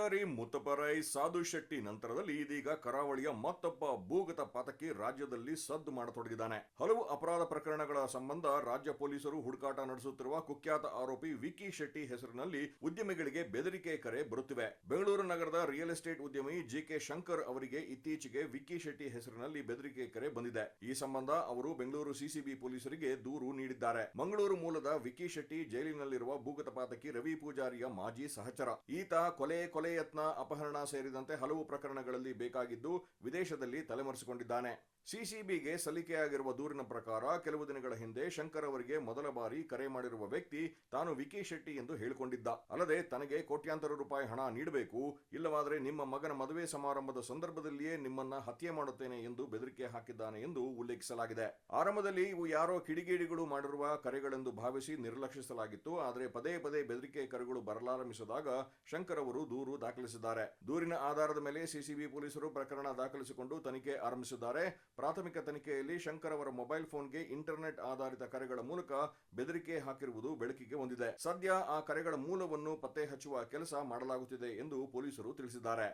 ಪೂಜಾರಿ ಮುತ್ತಪರೈ ಸಾಧು ಶೆಟ್ಟಿ ನಂತರದಲ್ಲಿ ಇದೀಗ ಕರಾವಳಿಯ ಮತ್ತೊಬ್ಬ ಭೂಗತ ಪಾತಕಿ ರಾಜ್ಯದಲ್ಲಿ ಸದ್ದು ಮಾಡತೊಡಗಿದ್ದಾನೆ. ಹಲವು ಅಪರಾಧ ಪ್ರಕರಣಗಳ ಸಂಬಂಧ ರಾಜ್ಯ ಪೊಲೀಸರು ಹುಡುಕಾಟ ನಡೆಸುತ್ತಿರುವ ಕುಖ್ಯಾತ ಆರೋಪಿ ವಿಕಿ ಶೆಟ್ಟಿ ಹೆಸರಿನಲ್ಲಿ ಉದ್ಯಮಿಗಳಿಗೆ ಬೆದರಿಕೆ ಕರೆ ಬರುತ್ತಿವೆ. ಬೆಂಗಳೂರು ನಗರದ ರಿಯಲ್ ಎಸ್ಟೇಟ್ ಉದ್ಯಮಿ ಜಿಕೆ ಶಂಕರ್ ಅವರಿಗೆ ಇತ್ತೀಚೆಗೆ ವಿಕಿ ಶೆಟ್ಟಿ ಹೆಸರಿನಲ್ಲಿ ಬೆದರಿಕೆ ಕರೆ ಬಂದಿದೆ. ಈ ಸಂಬಂಧ ಅವರು ಬೆಂಗಳೂರು ಸಿಸಿಬಿ ಪೊಲೀಸರಿಗೆ ದೂರು ನೀಡಿದ್ದಾರೆ. ಮಂಗಳೂರು ಮೂಲದ ವಿಕಿ ಶೆಟ್ಟಿ ಜೈಲಿನಲ್ಲಿರುವ ಭೂಗತ ಪಾತಕಿ ರವಿ ಪೂಜಾರಿಯ ಮಾಜಿ ಸಹಚರ. ಈತ ಕೊಲೆ ಯತ್ನ, ಅಪಹರಣ ಸೇರಿದಂತೆ ಹಲವು ಪ್ರಕರಣಗಳಲ್ಲಿ ಬೇಕಾಗಿದ್ದು ವಿದೇಶದಲ್ಲಿ ತಲೆಮರೆಸಿಕೊಂಡಿದ್ದಾನೆ. ಸಿಸಿಬಿಗೆ ಸಲ್ಲಿಕೆಯಾಗಿರುವ ದೂರಿನ ಪ್ರಕಾರ ಕೆಲವು ದಿನಗಳ ಹಿಂದೆ ಶಂಕರ್ ಅವರಿಗೆ ಮೊದಲ ಬಾರಿ ಕರೆ ಮಾಡಿರುವ ವ್ಯಕ್ತಿ ತಾನು ವಿಕಿ ಶೆಟ್ಟಿ ಎಂದು ಹೇಳಿಕೊಂಡಿದ್ದ. ಅಲ್ಲದೆ ತನಗೆ ಕೋಟ್ಯಾಂತರ ರೂಪಾಯಿ ಹಣ ನೀಡಬೇಕು, ಇಲ್ಲವಾದರೆ ನಿಮ್ಮ ಮಗನ ಮದುವೆ ಸಮಾರಂಭದ ಸಂದರ್ಭದಲ್ಲಿಯೇ ನಿಮ್ಮನ್ನ ಹತ್ಯೆ ಮಾಡುತ್ತೇನೆ ಎಂದು ಬೆದರಿಕೆ ಹಾಕಿದ್ದಾನೆ ಎಂದು ಉಲ್ಲೇಖಿಸಲಾಗಿದೆ. ಆರಂಭದಲ್ಲಿ ಇವು ಯಾರೋ ಕಿಡಿಗೇಡಿಗಳು ಮಾಡಿರುವ ಕರೆಗಳೆಂದು ಭಾವಿಸಿ ನಿರ್ಲಕ್ಷಿಸಲಾಗಿತ್ತು. ಆದರೆ ಪದೇ ಪದೇ ಬೆದರಿಕೆ ಕರೆಗಳು ಬರಲಾರಂಭಿಸಿದಾಗ ಶಂಕರ್ ಅವರು ದೂರು ದಾಖಲಿಸಿದ್ದಾರೆ. ದೂರಿನ ಆಧಾರದ ಮೇಲೆ ಸಿಸಿಬಿ ಪೊಲೀಸರು ಪ್ರಕರಣ ದಾಖಲಿಸಿಕೊಂಡು ತನಿಖೆ ಆರಂಭಿಸಿದ್ದಾರೆ. ಪ್ರಾಥಮಿಕ ತನಿಖೆಯಲ್ಲಿ ಶಂಕರ್ ಅವರ ಮೊಬೈಲ್ ಫೋನ್ಗೆ ಇಂಟರ್ನೆಟ್ ಆಧಾರಿತ ಕರೆಗಳ ಮೂಲಕ ಬೆದರಿಕೆ ಹಾಕಿರುವುದು ಬೆಳಕಿಗೆ ಬಂದಿದೆ. ಸದ್ಯ ಆ ಕರೆಗಳ ಮೂಲವನ್ನು ಪತ್ತೆ ಹಚ್ಚುವ ಕೆಲಸ ಮಾಡಲಾಗುತ್ತಿದೆ ಎಂದು ಪೊಲೀಸರು ತಿಳಿಸಿದ್ದಾರೆ.